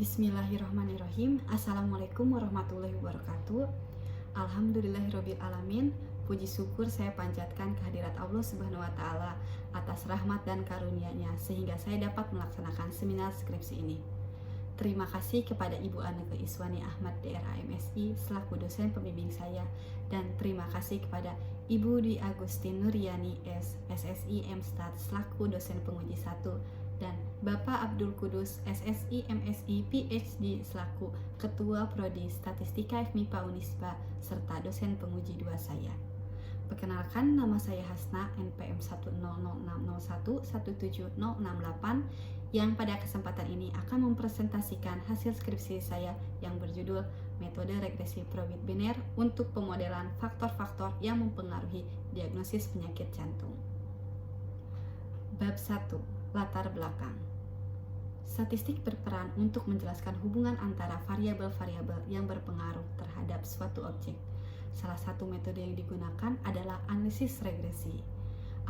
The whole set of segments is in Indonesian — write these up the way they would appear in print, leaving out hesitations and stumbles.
Bismillahirrahmanirrahim. Assalamualaikum warahmatullahi wabarakatuh. Alhamdulillahirabbil alamin. Puji syukur saya panjatkan kehadirat Allah Subhanahu wa taala atas rahmat dan karunia-Nya sehingga saya dapat melaksanakan seminar skripsi ini. Terima kasih kepada Ibu Anneke Iswani Ahmad DRA MSI selaku dosen pembimbing saya, dan terima kasih kepada Ibu Dwi Agustin Nuryani SSI MStat selaku dosen penguji 1, dan Bapak Abdul Kudus SSI MSI PhD selaku Ketua Prodi Statistika FMIPA Unisba serta dosen penguji 2 saya. Perkenalkan, nama saya Hasna, NPM 1006001170068, yang pada kesempatan ini akan mempresentasikan hasil skripsi saya yang berjudul Metode Regresi Probit Biner untuk Pemodelan Faktor-faktor yang Mempengaruhi Diagnosis Penyakit Jantung. Bab 1. Latar belakang. Statistik berperan untuk menjelaskan hubungan antara variabel-variabel yang berpengaruh terhadap suatu objek. Salah satu metode yang digunakan adalah analisis regresi.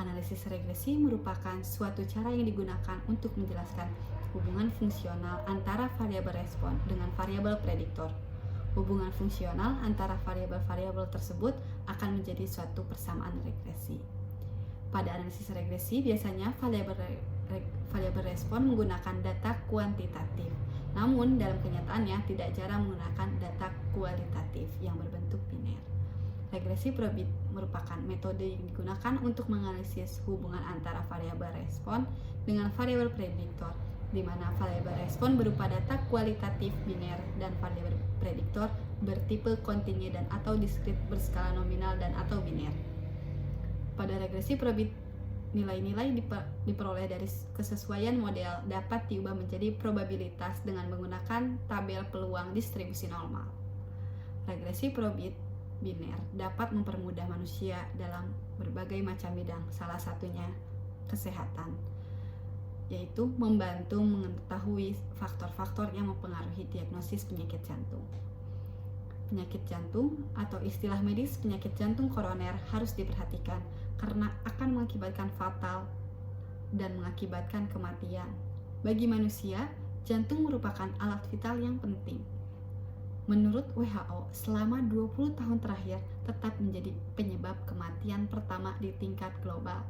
Analisis regresi merupakan suatu cara yang digunakan untuk menjelaskan hubungan fungsional antara variabel respon dengan variabel prediktor. Hubungan fungsional antara variabel-variabel tersebut akan menjadi suatu persamaan regresi. Pada analisis regresi, biasanya variabel respon menggunakan data kuantitatif. Namun, dalam kenyataannya tidak jarang menggunakan data kualitatif yang berbentuk biner. Regresi probit merupakan metode yang digunakan untuk menganalisis hubungan antara variabel respon dengan variabel prediktor, di mana variabel respon berupa data kualitatif biner dan variabel prediktor bertipe kontinu dan atau diskrit berskala nominal dan atau biner. Pada regresi probit, nilai-nilai diperoleh dari kesesuaian model dapat diubah menjadi probabilitas dengan menggunakan tabel peluang distribusi normal. Regresi probit biner dapat mempermudah manusia dalam berbagai macam bidang, salah satunya kesehatan, yaitu membantu mengetahui faktor-faktor yang mempengaruhi diagnosis penyakit jantung. Penyakit jantung atau istilah medis penyakit jantung koroner harus diperhatikan karena akan mengakibatkan fatal dan mengakibatkan kematian. Bagi manusia, jantung merupakan alat vital yang penting. Menurut WHO, selama 20 tahun terakhir tetap menjadi penyebab kematian pertama di tingkat global.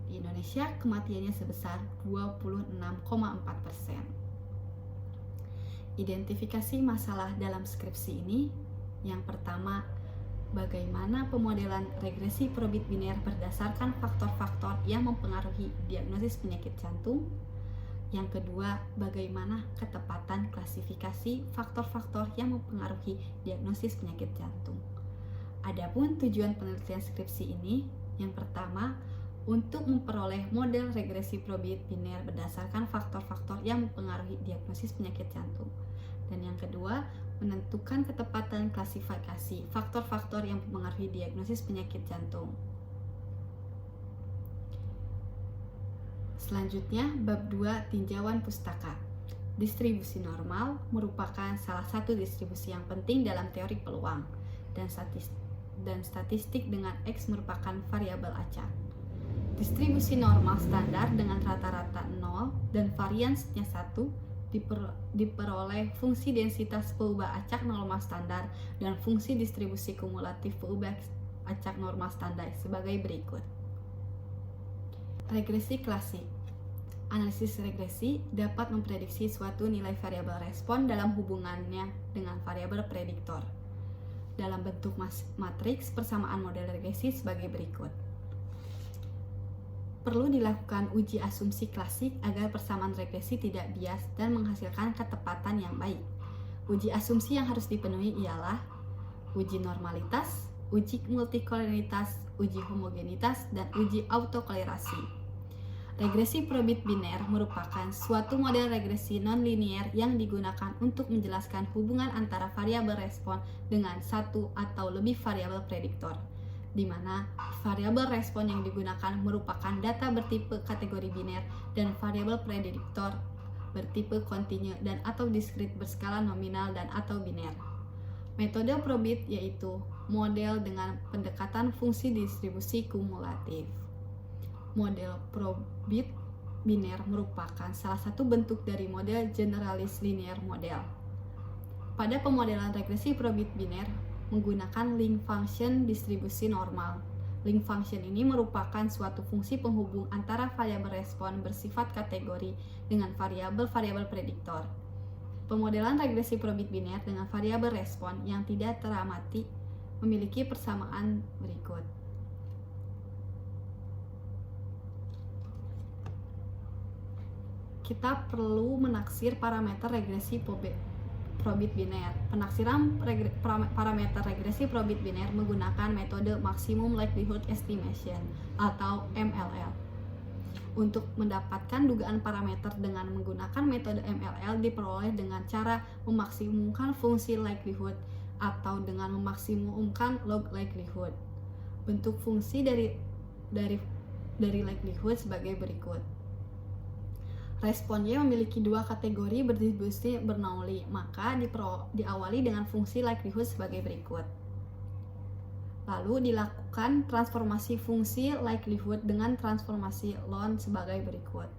Di Indonesia, kematiannya sebesar 26,4%. Identifikasi masalah dalam skripsi ini. Yang pertama, bagaimana pemodelan regresi probit biner berdasarkan faktor-faktor yang mempengaruhi diagnosis penyakit jantung. Yang kedua, bagaimana ketepatan klasifikasi faktor-faktor yang mempengaruhi diagnosis penyakit jantung. Adapun tujuan penelitian skripsi ini, yang pertama, untuk memperoleh model regresi probit biner berdasarkan faktor-faktor yang mempengaruhi diagnosis penyakit jantung. Dan yang kedua, menentukan ketepatan klasifikasi faktor-faktor yang mempengaruhi diagnosis penyakit jantung. Selanjutnya, bab 2, tinjauan pustaka. Distribusi normal merupakan salah satu distribusi yang penting dalam teori peluang, dan statistik dengan X merupakan variabel acak. Distribusi normal standar dengan rata-rata 0 dan variansnya 1 diperoleh fungsi densitas peubah acak normal standar dan fungsi distribusi kumulatif peubah acak normal standar sebagai berikut. Regresi klasik. Analisis regresi dapat memprediksi suatu nilai variabel respon dalam hubungannya dengan variabel prediktor. Dalam bentuk matriks, persamaan model regresi sebagai berikut. Perlu dilakukan uji asumsi klasik agar persamaan regresi tidak bias dan menghasilkan ketepatan yang baik. Uji asumsi yang harus dipenuhi ialah uji normalitas, uji multikoleritas, uji homogenitas, dan uji autokolerasi. Regresi probit biner merupakan suatu model regresi non-linier yang digunakan untuk menjelaskan hubungan antara variabel respon dengan satu atau lebih variabel prediktor, di mana variabel respon yang digunakan merupakan data bertipe kategori biner dan variabel prediktor bertipe kontinu dan atau diskrit berskala nominal dan atau biner. Metode probit yaitu model dengan pendekatan fungsi distribusi kumulatif. Model probit biner merupakan salah satu bentuk dari model generalis linear model. Pada pemodelan regresi probit biner menggunakan link function distribusi normal. Link function ini merupakan suatu fungsi penghubung antara variabel respon bersifat kategori dengan variabel-variabel prediktor. Pemodelan regresi probit biner dengan variabel respon yang tidak teramati memiliki persamaan berikut. Kita perlu menaksir parameter regresi probit biner. Penaksiran parameter regresi probit biner menggunakan metode Maximum Likelihood Estimation atau MLL. Untuk mendapatkan dugaan parameter dengan menggunakan metode MLL diperoleh dengan cara memaksimumkan fungsi likelihood atau dengan memaksimumkan log likelihood. Bentuk fungsi dari likelihood sebagai berikut. Respon Y memiliki dua kategori berdistribusi Bernoulli, maka diawali dengan fungsi likelihood sebagai berikut. Lalu dilakukan transformasi fungsi likelihood dengan transformasi ln sebagai berikut.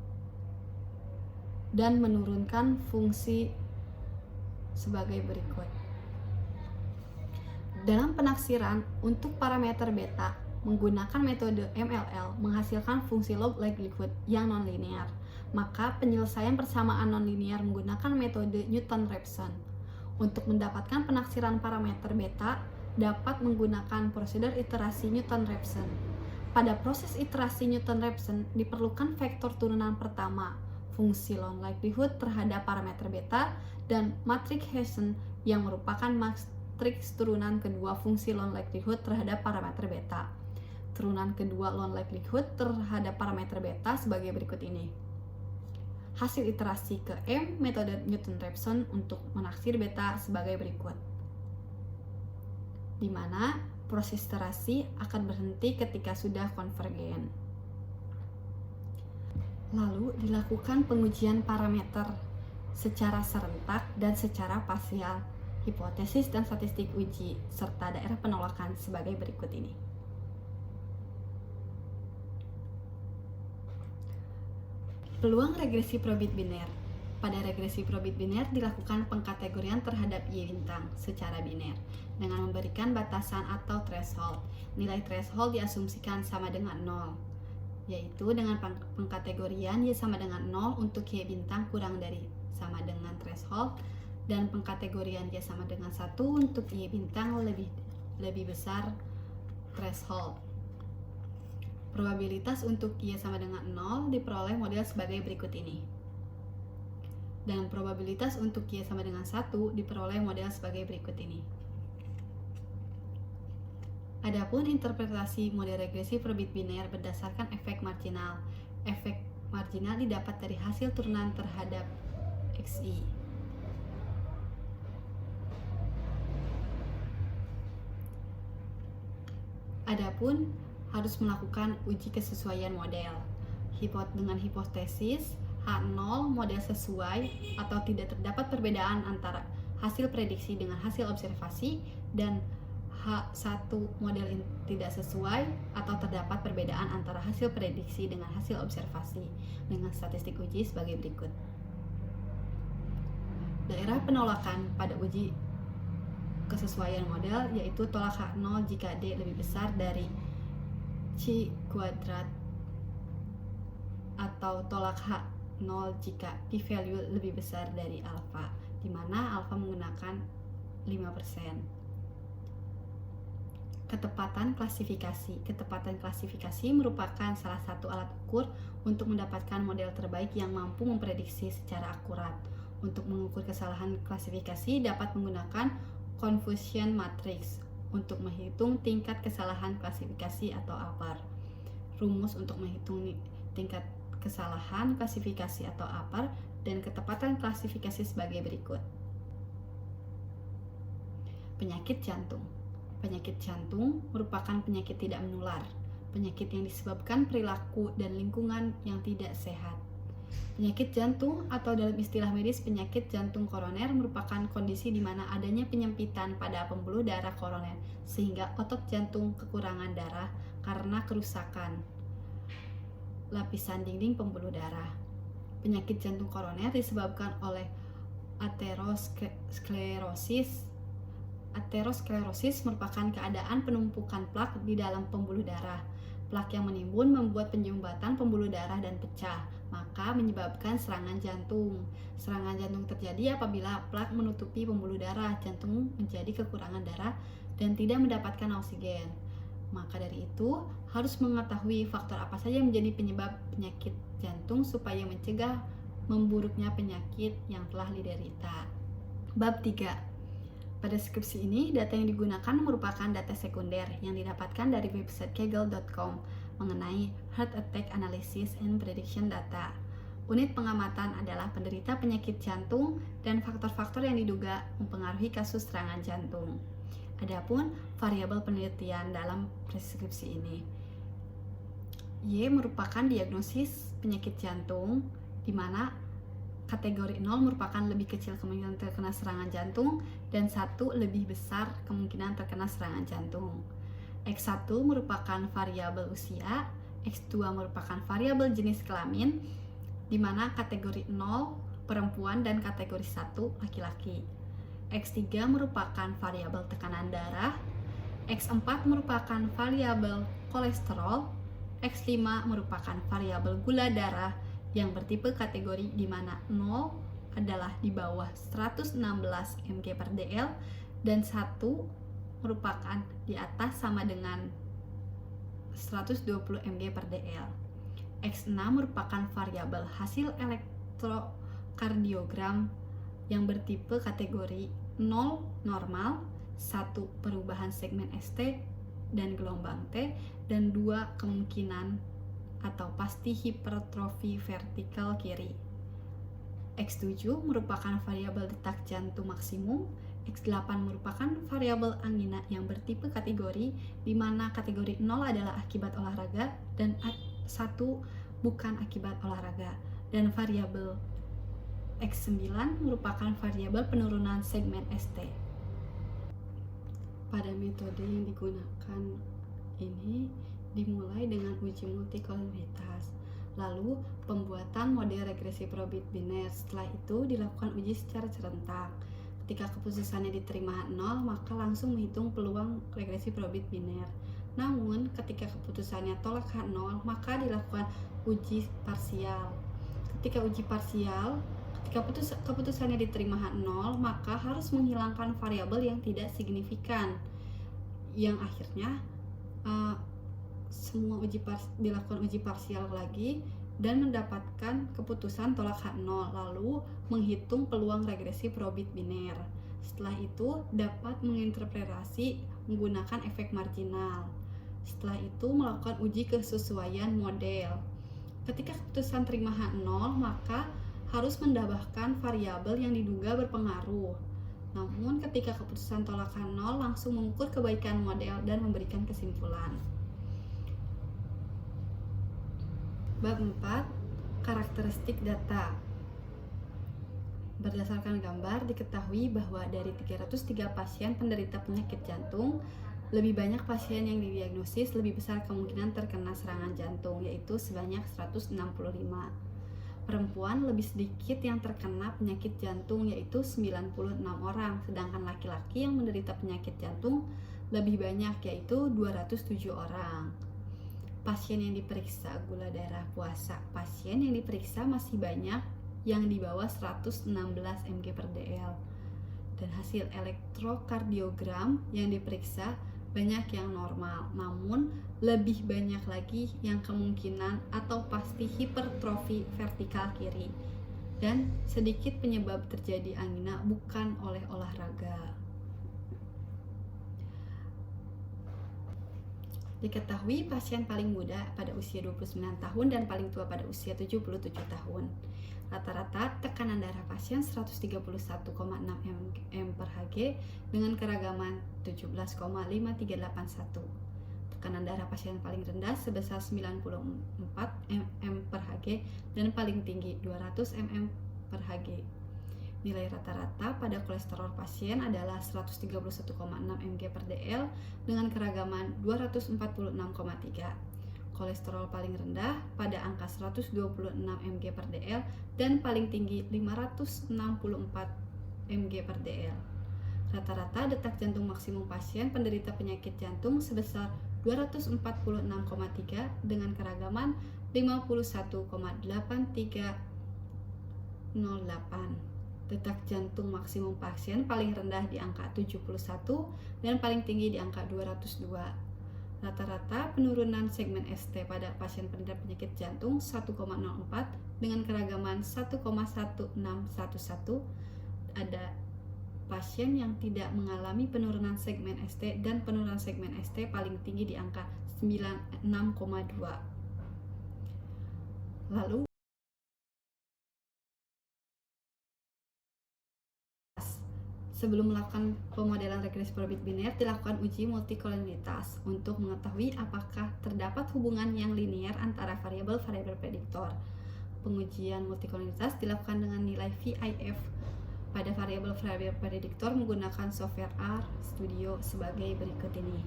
Dan menurunkan fungsi sebagai berikut. Dalam penaksiran untuk parameter beta, menggunakan metode MLL menghasilkan fungsi log likelihood yang nonlinear. Maka penyelesaian persamaan nonlinear menggunakan metode Newton-Raphson. Untuk mendapatkan penaksiran parameter beta, dapat menggunakan prosedur iterasi Newton-Raphson. Pada proses iterasi Newton-Raphson diperlukan vektor turunan pertama, fungsi ln likelihood terhadap parameter beta, dan matriks Hessian yang merupakan matriks turunan kedua fungsi ln likelihood terhadap parameter beta. Turunan kedua ln likelihood terhadap parameter beta sebagai berikut ini. Hasil iterasi ke M metode Newton-Raphson untuk menaksir beta sebagai berikut, di mana proses iterasi akan berhenti ketika sudah konvergen. Lalu dilakukan pengujian parameter secara serentak dan secara parsial, hipotesis dan statistik uji, serta daerah penolakan sebagai berikut ini. Peluang regresi probit biner. Pada regresi probit biner dilakukan pengkategorian terhadap Y bintang secara biner dengan memberikan batasan atau threshold. Nilai threshold diasumsikan sama dengan 0, yaitu dengan pengkategorian Y sama dengan 0 untuk Y bintang kurang dari sama dengan threshold, dan pengkategorian Y sama dengan 1 untuk Y bintang lebih besar threshold. Probabilitas untuk Y sama dengan 0 diperoleh model sebagai berikut ini. Dan probabilitas untuk Y sama dengan 1 diperoleh model sebagai berikut ini. Adapun interpretasi model regresi probit biner berdasarkan efek marginal. Efek marginal didapat dari hasil turunan terhadap XI. Adapun harus melakukan uji kesesuaian model dengan hipotesis H0 model sesuai atau tidak terdapat perbedaan antara hasil prediksi dengan hasil observasi, dan H1 model tidak sesuai atau terdapat perbedaan antara hasil prediksi dengan hasil observasi dengan statistik uji sebagai berikut. Daerah penolakan pada uji kesesuaian model yaitu tolak H0 jika D lebih besar dari C kuadrat, atau tolak H0 jika p-value lebih besar dari alfa, di mana alfa menggunakan 5%. Ketepatan klasifikasi. Ketepatan klasifikasi merupakan salah satu alat ukur untuk mendapatkan model terbaik yang mampu memprediksi secara akurat. Untuk mengukur kesalahan klasifikasi dapat menggunakan confusion matrix untuk menghitung tingkat kesalahan klasifikasi atau APAR. Rumus untuk menghitung tingkat kesalahan klasifikasi atau APAR dan ketepatan klasifikasi sebagai berikut. Penyakit jantung. Penyakit jantung merupakan penyakit tidak menular, penyakit yang disebabkan perilaku dan lingkungan yang tidak sehat. Penyakit jantung atau dalam istilah medis penyakit jantung koroner merupakan kondisi di mana adanya penyempitan pada pembuluh darah koroner sehingga otot jantung kekurangan darah karena kerusakan lapisan dinding pembuluh darah. Penyakit jantung koroner disebabkan oleh aterosklerosis. Aterosklerosis merupakan keadaan penumpukan plak di dalam pembuluh darah. Plak yang menimbun membuat penyumbatan pembuluh darah dan pecah, maka menyebabkan serangan jantung. Serangan jantung terjadi apabila plak menutupi pembuluh darah, jantung menjadi kekurangan darah dan tidak mendapatkan oksigen. Maka dari itu, harus mengetahui faktor apa saja yang menjadi penyebab penyakit jantung supaya mencegah memburuknya penyakit yang telah diderita. Bab 3. Pada skripsi ini, data yang digunakan merupakan data sekunder yang didapatkan dari website kaggle.com mengenai Heart Attack Analysis and Prediction Data. Unit pengamatan adalah penderita penyakit jantung dan faktor-faktor yang diduga mempengaruhi kasus serangan jantung. Adapun variabel penelitian dalam preskripsi ini. Y merupakan diagnosis penyakit jantung, di mana kategori 0 merupakan lebih kecil kemungkinan terkena serangan jantung dan 1 lebih besar kemungkinan terkena serangan jantung. X1 merupakan variabel usia, X2 merupakan variabel jenis kelamin, di mana kategori 0 perempuan dan kategori 1 laki-laki. X3 merupakan variabel tekanan darah, X4 merupakan variabel kolesterol, X5 merupakan variabel gula darah yang bertipe kategori di mana 0 adalah di bawah 116 mg/dl dan 1 merupakan di atas sama dengan 120 mg/dl. X6 merupakan variabel hasil elektrokardiogram yang bertipe kategori 0 normal, 1 perubahan segmen ST dan gelombang T, dan 2 kemungkinan atau pasti hipertrofi vertikal kiri. X7 merupakan variabel detak jantung maksimum, X8 merupakan variabel angina yang bertipe kategori di mana kategori 0 adalah akibat olahraga dan 1 bukan akibat olahraga, dan variabel X9 merupakan variabel penurunan segmen ST. Pada metode yang digunakan ini dimulai dengan uji multikoloritas, lalu pembuatan model regresi probit biner. Setelah itu dilakukan uji secara serentak. Ketika keputusannya diterima 0, maka langsung menghitung peluang regresi probit biner. Namun ketika keputusannya tolak H0, maka dilakukan uji parsial. Ketika keputusannya diterima H0, maka harus menghilangkan variabel yang tidak signifikan, yang akhirnya dilakukan uji parsial lagi dan mendapatkan keputusan tolak H0, lalu menghitung peluang regresi probit biner. Setelah itu dapat menginterpretasi menggunakan efek marginal. Setelah itu melakukan uji kesesuaian model. Ketika keputusan terima H0, maka harus mendambahkan variabel yang diduga berpengaruh. Namun ketika keputusan tolak H0, langsung mengukur kebaikan model dan memberikan kesimpulan. Bab 4. Karakteristik data. Berdasarkan gambar, diketahui bahwa dari 303 pasien penderita penyakit jantung, lebih banyak pasien yang didiagnosis lebih besar kemungkinan terkena serangan jantung, yaitu sebanyak 165. Perempuan lebih sedikit yang terkena penyakit jantung, yaitu 96 orang, sedangkan laki-laki yang menderita penyakit jantung lebih banyak, yaitu 207 orang. Pasien yang diperiksa gula darah puasa. Pasien yang diperiksa masih banyak yang di bawah 116 mg/dl. Dan hasil elektrokardiogram yang diperiksa banyak yang normal, namun lebih banyak lagi yang kemungkinan atau pasti hipertrofi vertikal kiri, dan sedikit penyebab terjadi angina bukan oleh olahraga. Diketahui pasien paling muda pada usia 29 tahun dan paling tua pada usia 77 tahun. Rata-rata tekanan darah pasien 131,6 mm/Hg dengan keragaman 17,5381. Tekanan darah pasien paling rendah sebesar 94 mm/Hg dan paling tinggi 200 mm/Hg. Nilai rata-rata pada kolesterol pasien adalah 131,6 mg/dl dengan keragaman 246,3. kolesterol paling rendah pada angka 126 mg/dl dan paling tinggi 564 mg/dl. Rata-rata detak jantung maksimum pasien penderita penyakit jantung sebesar 246,3 dengan keragaman 51,8308. Detak jantung maksimum pasien paling rendah di angka 71 dan paling tinggi di angka 202. Rata-rata penurunan segmen ST pada pasien penderita penyakit jantung 1,04 dengan keragaman 1,1611. Ada pasien yang tidak mengalami penurunan segmen ST dan penurunan segmen ST paling tinggi di angka 96,2. Lalu sebelum melakukan pemodelan regresi probit biner, dilakukan uji multikolinitas untuk mengetahui apakah terdapat hubungan yang linier antara variabel-variabel prediktor. Pengujian multikolinitas dilakukan dengan nilai VIF pada variabel-variabel prediktor menggunakan software RStudio sebagai berikut ini.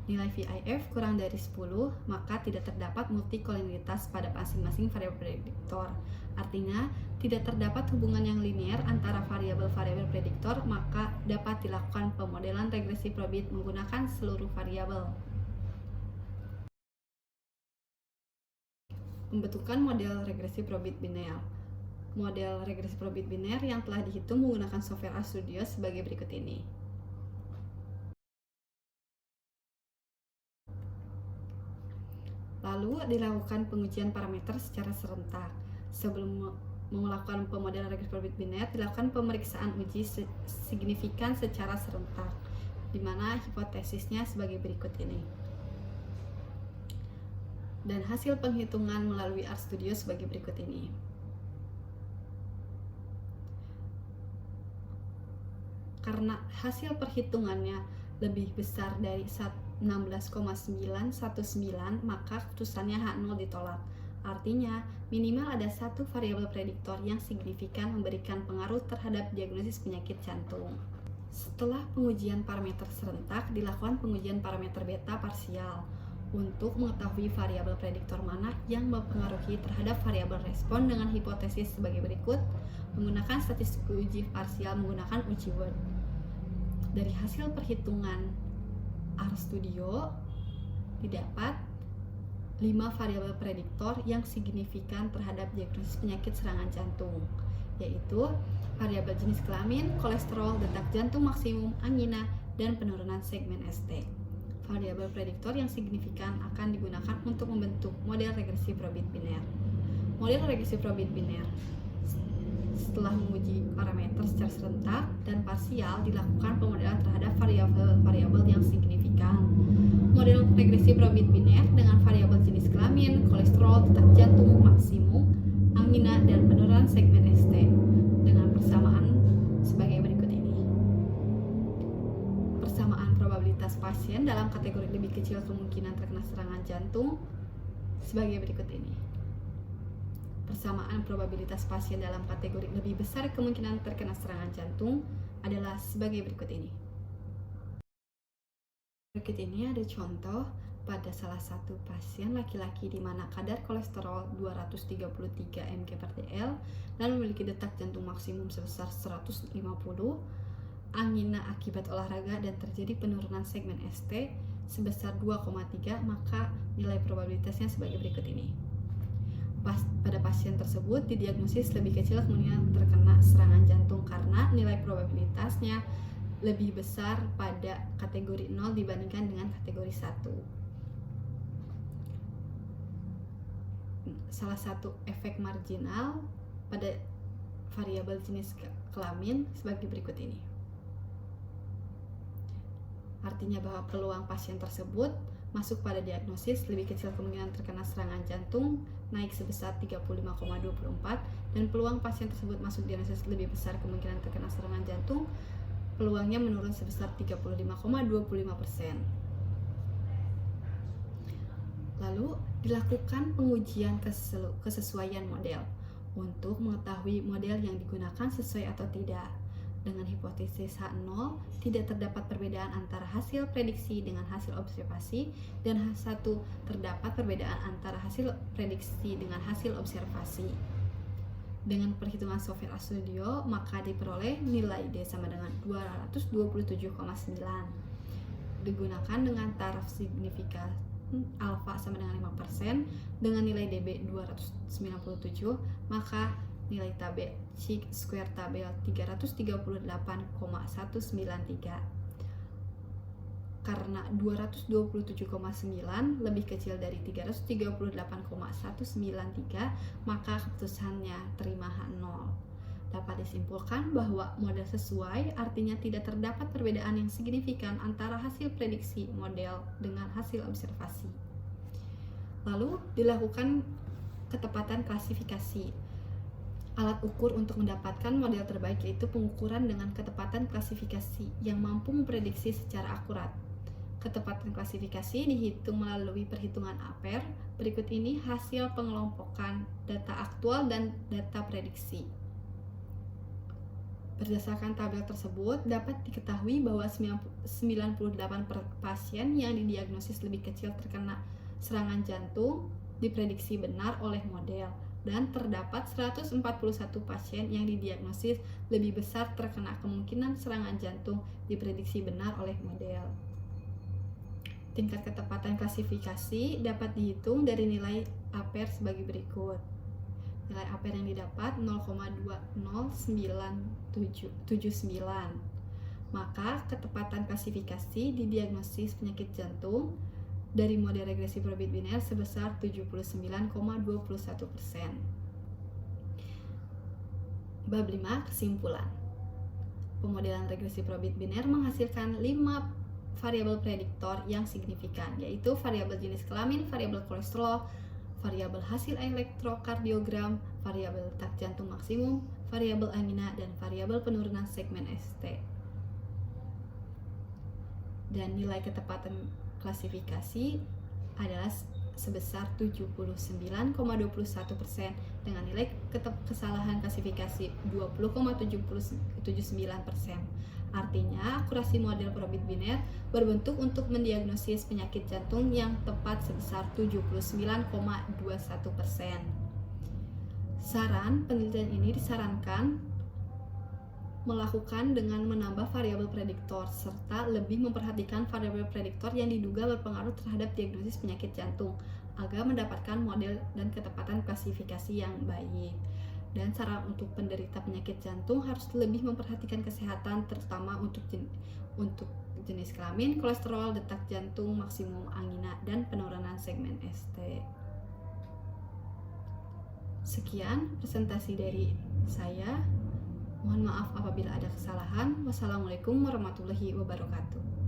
Nilai VIF kurang dari 10, maka tidak terdapat multikolinitas pada masing-masing variabel prediktor. Artinya, tidak terdapat hubungan yang linier antara variabel-variabel prediktor, maka dapat dilakukan pemodelan regresi probit menggunakan seluruh variabel. Pembentukan model regresi probit biner. Model regresi probit biner yang telah dihitung menggunakan software RStudio sebagai berikut ini. Lalu dilakukan pengujian parameter secara serentak. Sebelum melakukan pemodelan regresi probit biner, dilakukan pemeriksaan uji signifikan secara serentak, di mana hipotesisnya sebagai berikut ini. Dan hasil penghitungan melalui RStudio sebagai berikut ini. Karena hasil perhitungannya lebih besar dari 16,919, maka keputusannya H0 ditolak. Artinya, minimal ada satu variabel prediktor yang signifikan memberikan pengaruh terhadap diagnosis penyakit jantung. Setelah pengujian parameter serentak, dilakukan pengujian parameter beta parsial untuk mengetahui variabel prediktor mana yang mempengaruhi terhadap variabel respon dengan hipotesis sebagai berikut, menggunakan statistik uji parsial menggunakan uji Word. Dari hasil perhitungan RStudio didapat 5 variabel prediktor yang signifikan terhadap diagnosis penyakit serangan jantung, yaitu variabel jenis kelamin, kolesterol, detak jantung maksimum, angina, dan penurunan segmen ST. Variabel prediktor yang signifikan akan digunakan untuk membentuk model regresi probit biner. Model regresi probit biner setelah menguji parameter secara serentak dan parsial, dilakukan pemodelan terhadap variabel-variabel yang signifikan. Model regresi probit biner dengan variabel jenis kelamin, kolesterol, detak jantung maksimum, angina, dan penurunan segmen ST dengan persamaan sebagai berikut ini. Persamaan probabilitas pasien dalam kategori lebih kecil kemungkinan terkena serangan jantung sebagai berikut ini. Persamaan probabilitas pasien dalam kategori lebih besar kemungkinan terkena serangan jantung adalah sebagai berikut ini. Berikut ini ada contoh pada salah satu pasien laki-laki di mana kadar kolesterol 233 mg/dl dan memiliki detak jantung maksimum sebesar 150, angina akibat olahraga dan terjadi penurunan segmen ST sebesar 2,3, maka nilai probabilitasnya sebagai berikut ini. Pada pasien tersebut didiagnosis lebih kecil kemungkinan terkena serangan jantung karena nilai probabilitasnya lebih besar pada kategori 0 dibandingkan dengan kategori 1. Salah satu efek marginal pada variabel jenis kelamin sebagai berikut ini. Artinya bahwa peluang pasien tersebut masuk pada diagnosis lebih kecil kemungkinan terkena serangan jantung naik sebesar 35,24 dan peluang pasien tersebut masuk diagnosis lebih besar kemungkinan terkena serangan jantung peluangnya menurun sebesar 35,25%. Lalu dilakukan pengujian kesesuaian model untuk mengetahui model yang digunakan sesuai atau tidak. Dengan hipotesis H0, tidak terdapat perbedaan antara hasil prediksi dengan hasil observasi, dan H1 terdapat perbedaan antara hasil prediksi dengan hasil observasi. Dengan perhitungan software RStudio, maka diperoleh nilai D sama dengan 227,9. Digunakan dengan taraf signifikan alfa sama dengan 5%, dengan nilai DB 297, maka nilai tabel chi-square tabel 338,193. Karena 227,9 lebih kecil dari 338,193, maka keputusannya terima H0. Dapat disimpulkan bahwa model sesuai artinya tidak terdapat perbedaan yang signifikan antara hasil prediksi model dengan hasil observasi. Lalu dilakukan ketepatan klasifikasi. Alat ukur untuk mendapatkan model terbaik yaitu pengukuran dengan ketepatan klasifikasi yang mampu memprediksi secara akurat. Ketepatan klasifikasi dihitung melalui perhitungan Aper. Berikut ini hasil pengelompokan data aktual dan data prediksi. Berdasarkan tabel tersebut, dapat diketahui bahwa 98% pasien yang didiagnosis lebih kecil terkena serangan jantung diprediksi benar oleh model, dan terdapat 141 pasien yang didiagnosis lebih besar terkena kemungkinan serangan jantung diprediksi benar oleh model. Tingkat ketepatan klasifikasi dapat dihitung dari nilai Aper sebagai berikut. Nilai Aper yang didapat 0,20979. Maka ketepatan klasifikasi di diagnosis penyakit jantung dari model regresi probit biner sebesar 79,21%. Bab 5, kesimpulan. Pemodelan regresi probit biner menghasilkan 5 variabel prediktor yang signifikan, yaitu variabel jenis kelamin, variabel kolesterol, variabel hasil elektrokardiogram, variabel detak jantung maksimum, variabel angina, dan variabel penurunan segmen ST. Dan nilai ketepatan klasifikasi adalah sebesar 79,21% dengan nilai kesalahan klasifikasi 20,79%. Artinya, akurasi model probit biner berbentuk untuk mendiagnosis penyakit jantung yang tepat sebesar 79,21%. Saran penelitian ini disarankan melakukan dengan menambah variabel prediktor serta lebih memperhatikan variabel prediktor yang diduga berpengaruh terhadap diagnosis penyakit jantung agar mendapatkan model dan ketepatan klasifikasi yang baik. Dan saran untuk penderita penyakit jantung harus lebih memperhatikan kesehatan terutama untuk jenis kelamin, kolesterol, detak jantung maksimum, angina, dan penurunan segmen ST. Sekian presentasi dari saya. Mohon maaf apabila ada kesalahan. Wassalamualaikum warahmatullahi wabarakatuh.